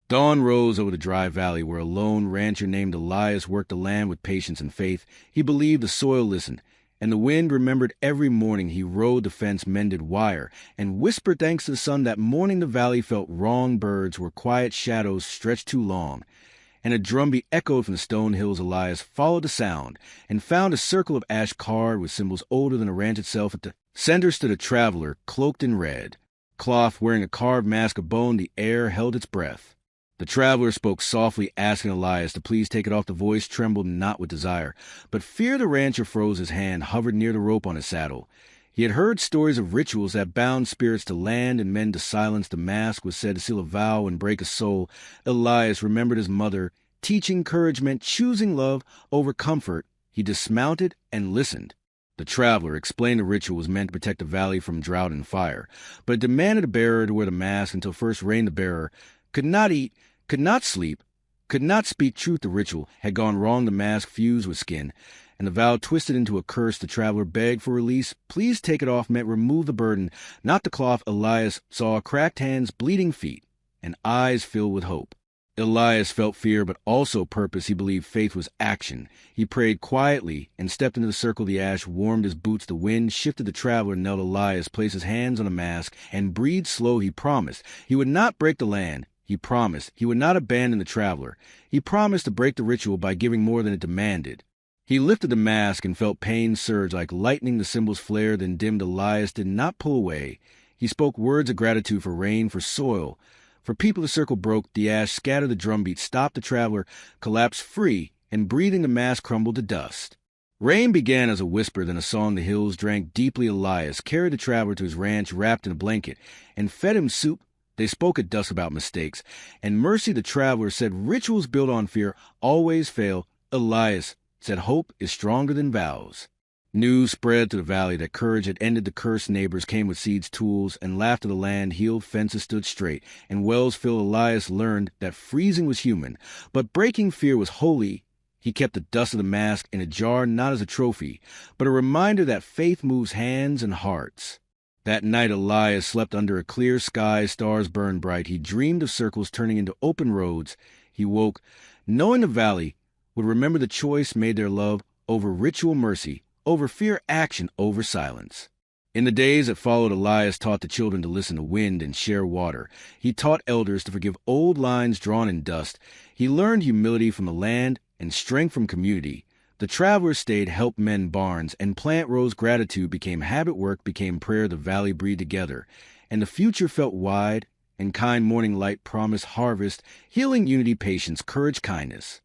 Dawn rose over the dry valley where a lone rancher named Elias worked the land with patience and faith. He believed the soil listened, and the wind remembered every morning he rode the fence-mended wire, and whispered thanks to the sun that morning the valley felt wrong birds were quiet shadows stretched too long. And a drumbeat echoed from the stone hills. Elias followed the sound, and found a circle of ash carved with symbols older than the ranch itself. At the center stood a traveler, cloaked in red cloth, wearing a carved mask of bone. The air held its breath. The traveler spoke softly, asking Elias to please take it off. The voice trembled not with desire, but fear. The rancher froze his hand, hovered near the rope on his saddle. He had heard stories of rituals that bound spirits to land and men to silence. The mask was said to seal a vow and break a soul. Elias remembered his mother. Teaching courage meant choosing love over comfort. He dismounted and listened. The traveler explained the ritual was meant to protect the valley from drought and fire, but it demanded the bearer to wear the mask until first rain. The bearer could not eat, could not sleep, could not speak truth. The ritual had gone wrong. The mask fused with skin, and the vow twisted into a curse. The traveler begged for release. Please take it off meant remove the burden, not the cloth. Elias saw cracked hands, bleeding feet, and eyes filled with hope. Elias felt fear, but also purpose. He believed faith was action. He prayed quietly and stepped into the circle. The ash warmed his boots. The wind shifted. The traveler knelt. Elias placed his hands on the mask and breathed slow. He promised he would not break the land. He promised he would not abandon the traveler. He promised to break the ritual by giving more than it demanded. He lifted the mask and felt pain surge like lightning. The symbols flared, then dimmed. Elias did not pull away. He spoke words of gratitude for rain, for soil, for people. The circle broke. The ash scattered. The drumbeat stopped. The traveler collapsed free, and breathing, the mask crumbled to dust. Rain began as a whisper, then a song. The hills drank deeply. Elias carried the traveler to his ranch, wrapped in a blanket, and fed him soup. They spoke at dusk about mistakes and mercy. The traveler said rituals built on fear always fail. Elias said hope is stronger than vows. News spread to the valley that courage had ended the curse. Neighbors came with seeds, tools, and laughed at the land. Healed fences stood straight, and wells filled. Elias learned that freezing was human, but breaking fear was holy. He kept the dust of the mask in a jar, not as a trophy, but a reminder that faith moves hands and hearts. That night Elias slept under a clear sky. Stars burned bright. He dreamed of circles turning into open roads. He woke, knowing the valley would remember the choice made their love over ritual, mercy over fear, action over silence. In the days that followed, Elias taught the children to listen to wind and share water. He taught elders to forgive old lines drawn in dust. He learned humility from the land and strength from community. The travelers stayed, helped mend barns, and plant rows. Gratitude became habit, work became prayer. The valley breathed together, and the future felt wide, and kind morning light promised harvest, healing, unity, patience, courage, kindness.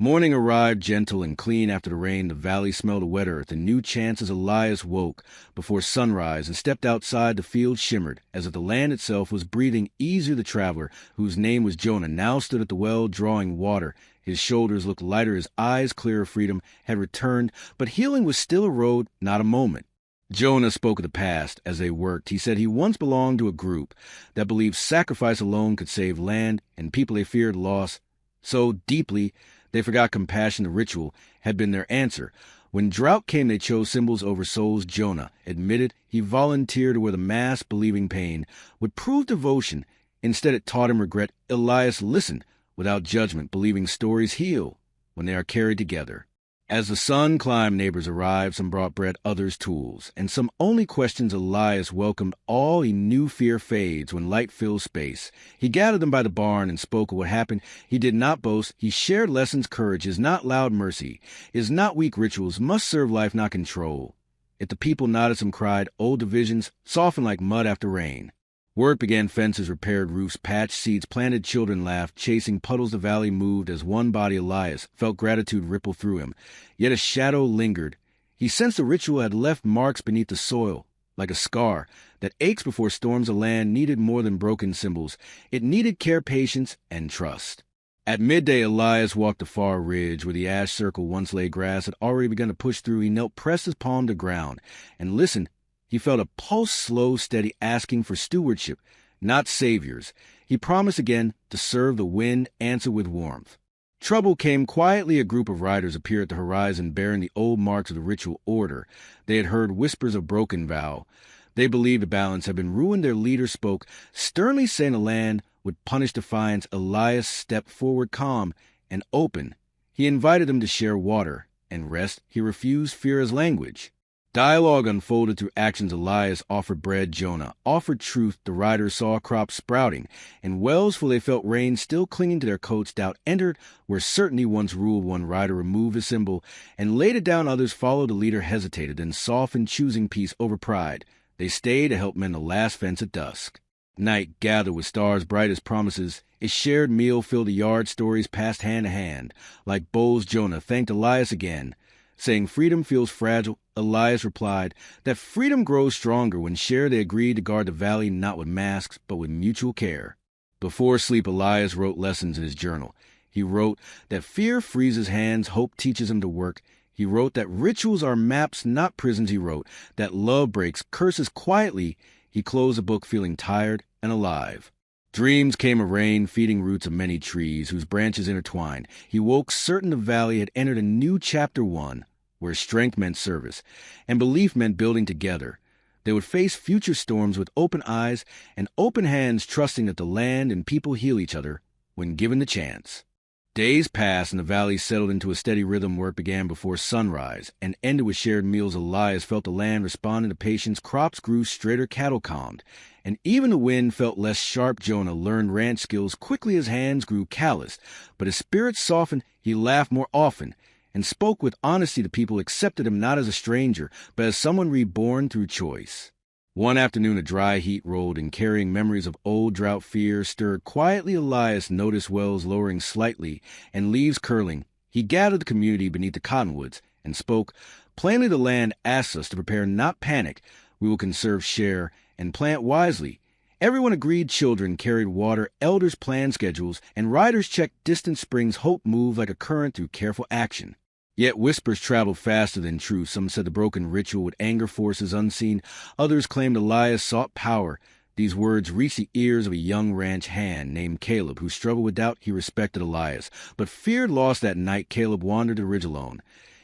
Morning arrived gentle and clean after the rain. The valley smelled of wet earth and new chances. Elias woke before sunrise and stepped outside. The field shimmered as if the land itself was breathing easier. The traveler, whose name was Jonah, now stood at the well drawing water. His shoulders looked lighter, his eyes clear. Freedom had returned, but healing was still a road, not a moment. Jonah spoke of the past as they worked. He said he once belonged to a group that believed sacrifice alone could save land and people they feared lost so deeply they forgot compassion. The ritual had been their answer. When drought came, they chose symbols over souls. Jonah admitted he volunteered to wear the mask, believing pain would prove devotion. Instead, it taught him regret. Elias listened without judgment, believing stories heal when they are carried together. As the sun climbed, neighbors arrived. Some brought bread, others tools, and some only questions. Elias welcomed all. He knew fear fades when light fills space. He gathered them by the barn and spoke of what happened. He did not boast. He shared lessons. Courage is not loud, mercy is not weak. Rituals must serve life, not control. If the people nodded, some cried. Old divisions softened like mud after rain. Work began. Fences repaired, roofs patched, seeds planted, children laughed. Chasing puddles, the valley moved as one body. Elias felt gratitude ripple through him. Yet a shadow lingered. He sensed the ritual had left marks beneath the soil, like a scar that aches before storms. The land needed more than broken symbols. It needed care, patience, and trust. At midday, Elias walked the far ridge where the ash circle once lay. Grass had already begun to push through. He knelt, pressed his palm to ground, and listened. He felt a pulse, slow, steady, asking for stewardship, not saviors. He promised again to serve. The wind answered with warmth. Trouble came quietly. A group of riders appeared at the horizon, bearing the old marks of the ritual order. They had heard whispers of broken vow. They believed the balance had been ruined. Their leader spoke, sternly saying the land would punish defiance. Elias stepped forward calm and open. He invited them to share water and rest. He refused fear as language. Dialogue unfolded through actions. Elias offered bread. Jonah offered truth. The riders saw crops sprouting, and wells, for they felt rain still clinging to their coats. Doubt entered where certainty once ruled. One rider removed his symbol and laid it down. Others followed. The leader hesitated, then softened, choosing peace over pride. They stayed to help mend the last fence at dusk. Night gathered with stars bright as promises. A shared meal filled the yard. Stories passed hand to hand. Like bowls, Jonah thanked Elias again, saying freedom feels fragile. Elias replied that freedom grows stronger when shared. They agreed to guard the valley not with masks, but with mutual care. Before sleep, Elias wrote lessons in his journal. He wrote that fear freezes hands, hope teaches him to work. He wrote that rituals are maps, not prisons. He wrote that love breaks curses quietly. He closed the book feeling tired and alive. Dreams came of rain, feeding roots of many trees whose branches intertwined. He woke certain the valley had entered a new chapter one, where strength meant service and belief meant building together. They would face future storms with open eyes and open hands, trusting that the land and people heal each other when given the chance. Days passed, and the valley settled into a steady rhythm. Work began before sunrise and ended with shared meals. Elias felt the land responding to patience. Crops grew straighter, cattle calmed, and even the wind felt less sharp. Jonah learned ranch skills quickly. His hands grew calloused, but his spirit softened. He laughed more often and spoke with honesty. The people accepted him not as a stranger, but as someone reborn through choice. One afternoon, a dry heat rolled in, carrying memories of old drought. Fear stirred quietly. Elias noticed wells lowering slightly and leaves curling. He gathered the community beneath the cottonwoods and spoke. Plainly, the land asks us to prepare, not panic. We will conserve, share, and plant wisely. Everyone agreed. Children carried water, elders planned schedules, and riders checked distant springs. Hope moved like a current through careful action. Yet whispers traveled faster than truth. Some said the broken ritual would anger forces unseen. Others claimed Elias sought power. These words reached the ears of a young ranch hand named Caleb, who struggled with doubt. He respected Elias, but feared loss. That night, Caleb wandered the ridge alone.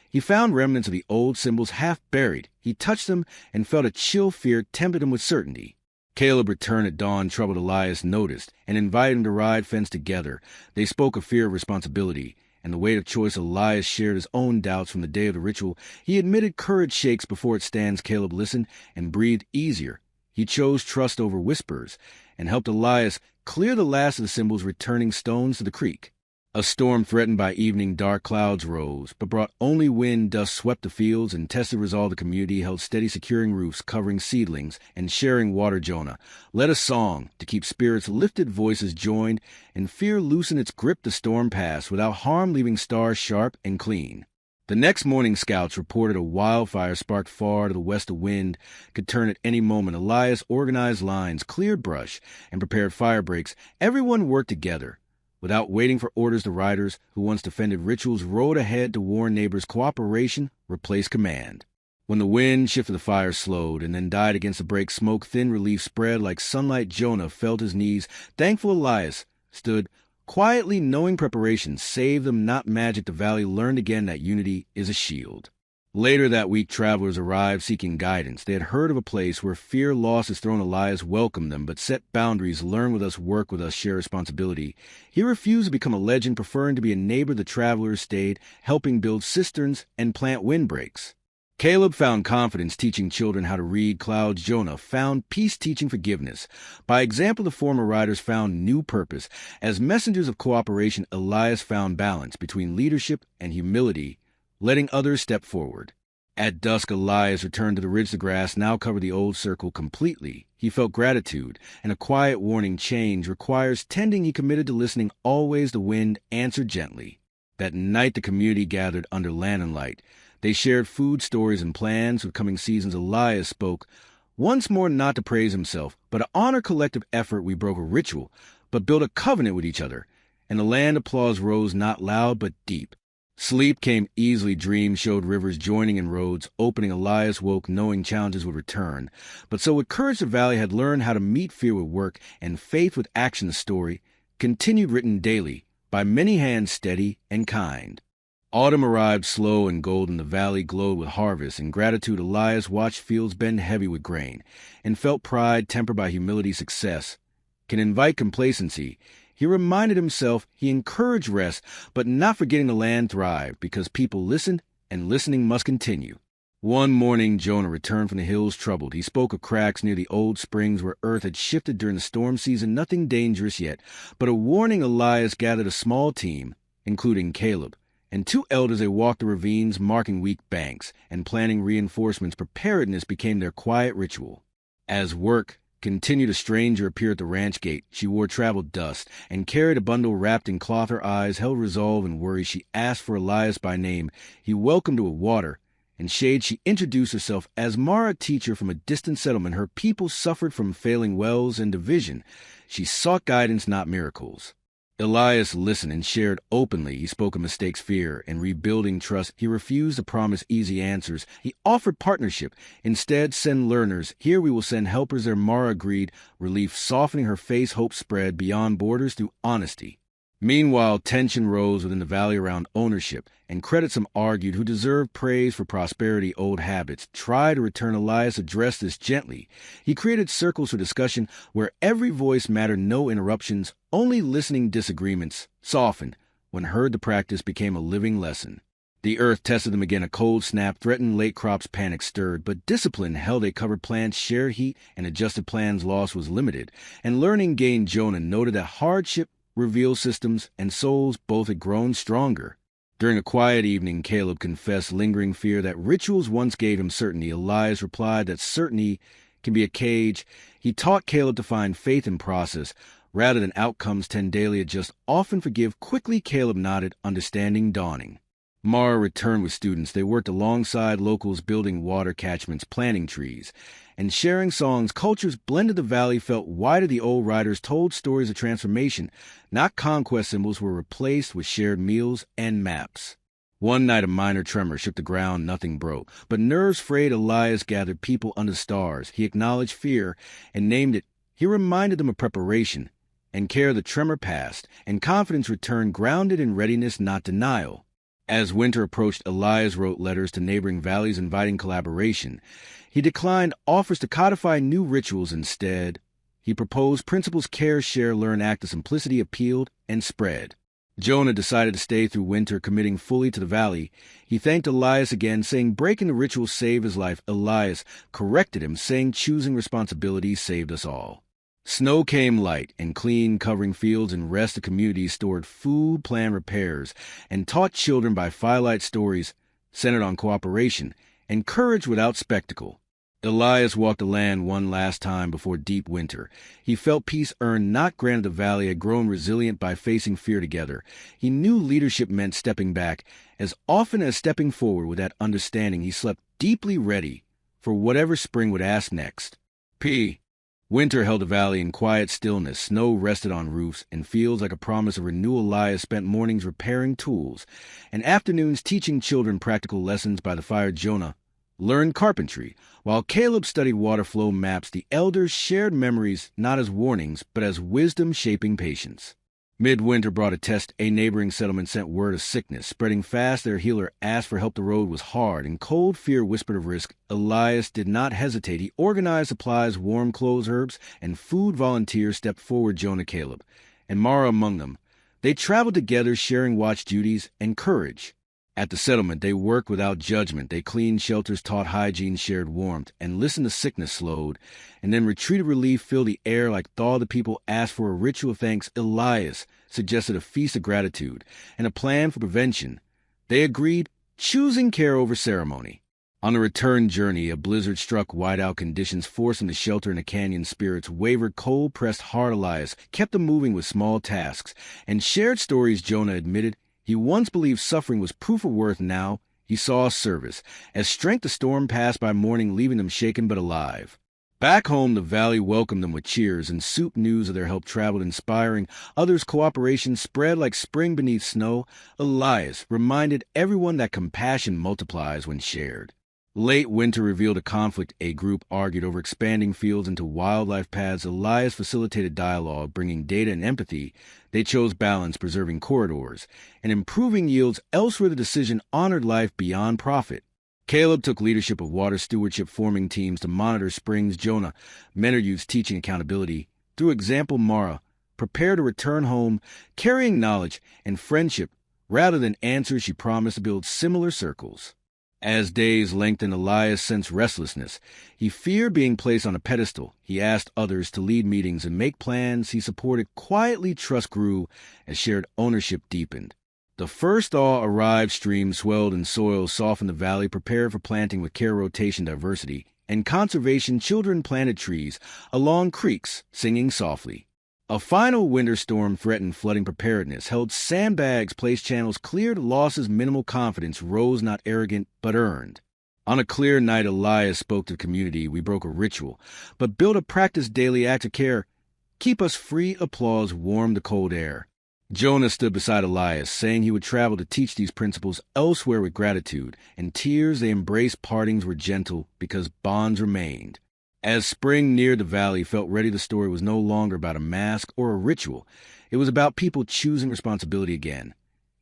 He found remnants of the old symbols half buried. He touched them and felt a chill. Fear tempered him with certainty. Caleb returned at dawn. Troubled Elias noticed and invited him to ride fence together. They spoke of fear of responsibility and the weight of choice. Elias shared his own doubts from the day of the ritual. He admitted courage shakes before it stands. Caleb listened and breathed easier. He chose trust over whispers and helped Elias clear the last of the symbols, returning stones to the creek. A storm threatened by evening. Dark clouds rose, but brought only wind. Dust swept the fields and tested resolve. The community held steady, securing roofs, covering seedlings, and sharing water. Jonah led a song to keep spirits lifted. Voices joined, and fear loosened its grip. The storm passed without harm, leaving stars sharp and clean. The next morning, scouts reported a wildfire sparked far to the west. The wind could turn at any moment. Elias organized lines, cleared brush, and prepared fire breaks. Everyone worked together. Without waiting for orders, the riders, who once defended rituals, rode ahead to warn neighbors. Cooperation replaced command. When the wind shifted, the fire slowed and then died against the break. Smoke thin, relief spread like sunlight. Jonah felt his knees. Thankful, Elias stood quietly, knowing preparation saved them, not magic. The valley learned again that unity is a shield. Later that week, travelers arrived seeking guidance. They had heard of a place where fear lost his throne. Elias welcomed them, but set boundaries. Learn with us, work with us, share responsibility. He refused to become a legend, preferring to be a neighbor. The travelers stayed, helping build cisterns and plant windbreaks. Caleb found confidence teaching children how to read clouds. Jonah found peace teaching forgiveness. By example, the former riders found new purpose. As messengers of cooperation, Elias found balance between leadership and humility, letting others step forward. At dusk, Elias returned to the ridge. The grass now covered the old circle completely. He felt gratitude and a quiet warning. Change requires tending. He committed to listening always. The wind answered gently. That night, the community gathered under lantern light. They shared food, stories, and plans for coming seasons. Elias spoke once more, not to praise himself, but to honor collective effort. We broke a ritual, but built a covenant with each other. And the land applause rose, not loud, but deep. Sleep came easily. Dreams showed rivers joining in roads, opening. Elias woke knowing challenges would return. But so with courage, the valley had learned how to meet fear with work and faith with action. The story continued, written daily by many hands, steady and kind. Autumn arrived slow and golden. The valley glowed with harvest. In gratitude, Elias watched fields bend heavy with grain, and felt pride tempered by humility. Success can invite complacency. He reminded himself he encouraged rest, but not forgetting the land thrived, because people listened, and listening must continue. One morning, Jonah returned from the hills troubled. He spoke of cracks near the old springs where earth had shifted during the storm season. Nothing dangerous yet, but a warning. Elias gathered a small team, including Caleb, and 2 elders. They walked the ravines, marking weak banks, and planning reinforcements. Preparedness became their quiet ritual. As work continued, a stranger appeared at the ranch gate. She wore traveled dust and carried a bundle wrapped in cloth. Her eyes held resolve and worry. She asked for Elias by name. He welcomed her with water and shade. She introduced herself as Mara, a teacher from a distant settlement. Her people suffered from failing wells and division. She sought guidance, not miracles. Elias listened and shared openly. He spoke of mistakes, fear, and rebuilding trust. He refused to promise easy answers. He offered partnership. Instead, send learners. Here we will send helpers. There, Mara agreed, relief softening her face. Hope spread beyond borders through honesty. Meanwhile, tension rose within the valley around ownership, and credit. Some argued who deserved praise for prosperity. Old habits tried to return. Elias addressed this gently. He created circles for discussion where every voice mattered. No interruptions, only listening. Disagreements softened when heard. The practice became a living lesson. The earth tested them again. A cold snap threatened late crops. Panic stirred, but discipline held. They covered plants, shared heat, and adjusted plans. Loss was limited, and learning gained. Jonah noted that hardship revealed systems, and souls both had grown stronger. During a quiet evening, Caleb confessed lingering fear that rituals once gave him certainty. Elias replied that certainty can be a cage. He taught Caleb to find faith in process rather than outcomes. Tend daily, adjust, often forgive quickly. Caleb nodded, understanding dawning. Mara returned with students. They worked alongside locals, building water catchments, planting trees, and sharing songs. Cultures blended. The valley felt wider. The old riders told stories of transformation. Not conquest symbols were replaced with shared meals and maps. One night a minor tremor shook the ground. Nothing broke, but nerves frayed. Elias gathered people under stars. He acknowledged fear and named it. He reminded them of preparation and care. The tremor passed, and confidence returned, grounded in readiness, not denial. As winter approached, Elias wrote letters to neighboring valleys inviting collaboration. He declined offers to codify new rituals. Instead, he proposed principles: care, share, learn, act. The simplicity appealed and spread. Jonah decided to stay through winter, committing fully to the valley. He thanked Elias again, saying breaking the ritual saved his life. Elias corrected him, saying choosing responsibility saved us all. Snow came light and clean, covering fields and rest. The community stored food, planned repairs, and taught children by firelight. Stories centered on cooperation and courage without spectacle. Elias walked the land one last time before deep winter. He felt peace earned, not granted. The valley had grown resilient by facing fear together. He knew leadership meant stepping back as often as stepping forward. With that understanding, he slept deeply, ready for whatever spring would ask next. Winter held the valley in quiet stillness. Snow rested on roofs and fields like a promise of renewal. Elias spent mornings repairing tools and afternoons teaching children practical lessons by the fire. Jonah learned carpentry, while Caleb studied water flow maps. The elders shared memories not as warnings, but as wisdom shaping patience. Midwinter brought a test. A neighboring settlement sent word of sickness spreading fast. Their healer asked for help. The road was hard, and cold fear whispered of risk. Elias did not hesitate. He organized supplies, warm clothes, herbs, and food. Volunteers stepped forward. Jonah, Caleb, and Mara among them. They traveled together, sharing watch duties and courage. At the settlement, they worked without judgment. They cleaned shelters, taught hygiene, shared warmth, and listened to sickness slowed, and then retreated. Relief filled the air like thaw. The people asked for a ritual of thanks. Elias suggested a feast of gratitude and a plan for prevention. They agreed, choosing care over ceremony. On the return journey, a blizzard struck. Whiteout conditions forced them to shelter in a canyon. Spirits wavered. Cold pressed hard. Elias kept them moving with small tasks and shared stories. Jonah admitted he once believed suffering was proof of worth. Now he saw service. As strength, the storm passed by morning, leaving them shaken but alive. Back home, the valley welcomed them with cheers, and soup news of their help traveled, inspiring others. Cooperation spread like spring beneath snow. Elias reminded everyone that compassion multiplies when shared. Late winter revealed a conflict. A group argued over expanding fields into wildlife paths. Elias facilitated dialogue, bringing data and empathy. They chose balance, preserving corridors, and improving yields. Elsewhere, the decision honored life beyond profit. Caleb took leadership of water stewardship, forming teams to monitor springs. Jonah mentored youth, teaching accountability. Through example, Mara prepared to return home, carrying knowledge and friendship. Rather than answers, she promised to build similar circles. As days lengthened, Elias sensed restlessness. He feared being placed on a pedestal. He asked others to lead meetings and make plans. He supported quietly. Trust grew as shared ownership deepened. The first thaw arrived. Streams swelled and soil softened the valley, prepared for planting with care, rotation, diversity, and conservation. Children planted trees along creeks, singing softly. A final winter storm threatened flooding. Preparedness held sandbags, placed channels, cleared losses. Minimal confidence rose, not arrogant, but earned. On a clear night, Elias spoke to the community. We broke a ritual, but built a practice. Daily act of care. Keep us free. Applause warmed the cold air. Jonah stood beside Elias, saying he would travel to teach these principles elsewhere. With gratitude and tears they embraced. Partings were gentle because bonds remained. As spring neared, the valley felt ready. The story was no longer about a mask or a ritual. It was about people choosing responsibility again.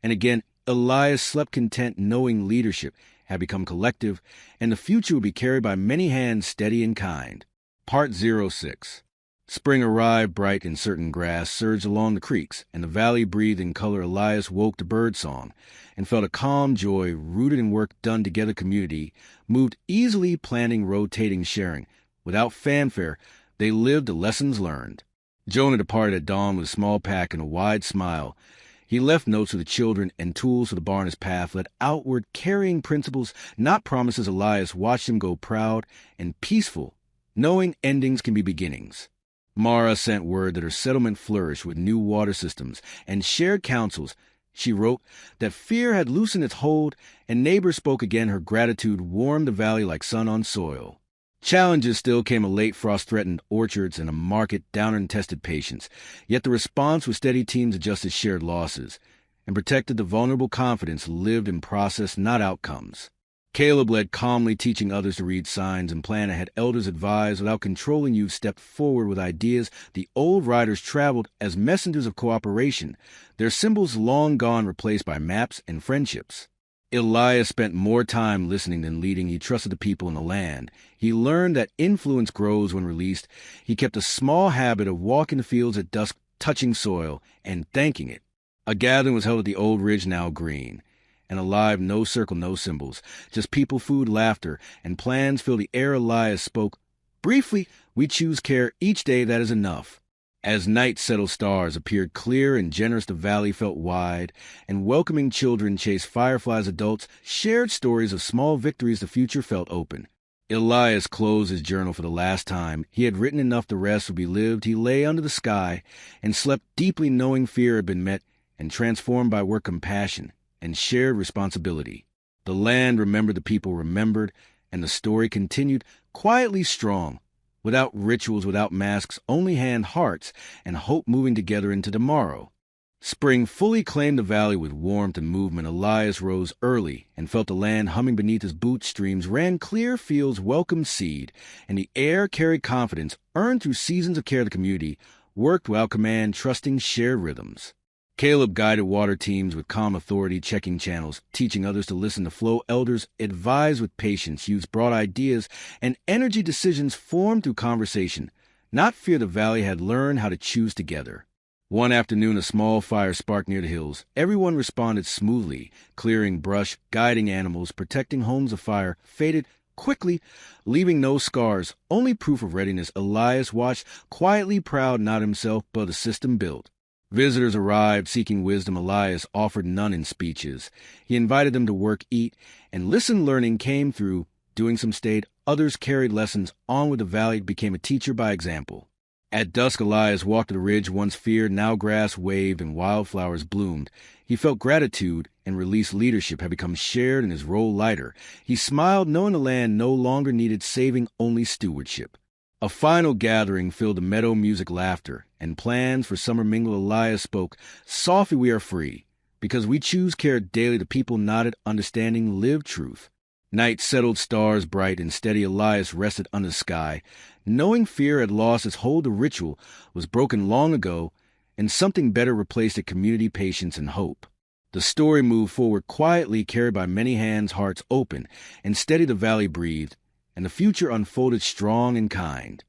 And again, Elias slept content, knowing leadership had become collective, and the future would be carried by many hands, steady and kind. Part 06. Spring arrived. Bright and certain grass surged along the creeks, and the valley breathed in color. Elias woke to birdsong and felt a calm joy rooted in work done together. Community moved easily, planning, rotating, sharing. Without fanfare, they lived the lessons learned. Jonah departed at dawn with a small pack and a wide smile. He left notes for the children and tools for the bar on his path, led outward, carrying principles, not promises. Elias watched him go, proud and peaceful, knowing endings can be beginnings. Mara sent word that her settlement flourished with new water systems and shared councils. She wrote that fear had loosened its hold, and neighbors spoke again. Her gratitude warmed the valley like sun on soil. Challenges still came. A late frost threatened orchards, and a market downer tested patience. Yet the response was steady. Teams adjusted shared losses and protected the vulnerable. Confidence lived in process, not outcomes. Caleb led calmly, teaching others to read signs and plan ahead. Elders advised without controlling. Youth stepped forward with ideas. The old riders traveled as messengers of cooperation, their symbols long gone, replaced by maps and friendships. Elias spent more time listening than leading. He trusted the people in the land. He learned that influence grows when released. He kept a small habit of walking the fields at dusk, touching soil and thanking it. A gathering was held at the old ridge, now green, and alive. No circle, no symbols, just people, food, laughter, and plans filled the air. Elias spoke briefly. We choose care each day. That is enough. As night settled, stars appeared clear and generous. The valley felt wide and welcoming. Children chased fireflies. Adults shared stories of small victories. The future felt open. Elias closed his journal for the last time. He had written enough. The rest would be lived. He lay under the sky and slept deeply, knowing fear had been met and transformed by work, compassion, and shared responsibility. The land remembered, the people remembered, and the story continued quietly strong. Without rituals, without masks, only hearts, and hope moving together into tomorrow. Spring fully claimed the valley with warmth and movement. Elias rose early and felt the land humming beneath his boots. Streams ran clear, fields welcomed seed, and the air carried confidence earned through seasons of care. The community worked without command, trusting shared rhythms. Caleb guided water teams with calm authority, checking channels, teaching others to listen to flow. Elders advised with patience. Youths brought ideas, and energy. Decisions formed through conversation, not fear. The valley had learned how to choose together. One afternoon, a small fire sparked near the hills. Everyone responded smoothly, clearing brush, guiding animals, protecting homes. The fire faded quickly, leaving no scars, only proof of readiness. Elias watched, quietly proud, not himself, but the system built. Visitors arrived, seeking wisdom. Elias offered none in speeches. He invited them to work, eat, and listen. Learning came through. Doing some stayed. Others carried lessons. Onward, the valley became a teacher by example. At dusk, Elias walked to the ridge. Once feared, now grass waved and wildflowers bloomed. He felt gratitude and released. Leadership had become shared and his role lighter. He smiled, knowing the land no longer needed saving, only stewardship. A final gathering filled the meadow. Music, laughter, and plans for summer mingled. Elias spoke softly. We are free because we choose care daily. The people nodded, understanding, lived truth. Night settled, stars bright, and steady Elias rested under the sky. Knowing fear had lost its hold, the ritual was broken long ago, and something better replaced it: community, patience, and hope. The story moved forward quietly, carried by many hands, hearts open, and steady the valley breathed, and the future unfolded strong and kind.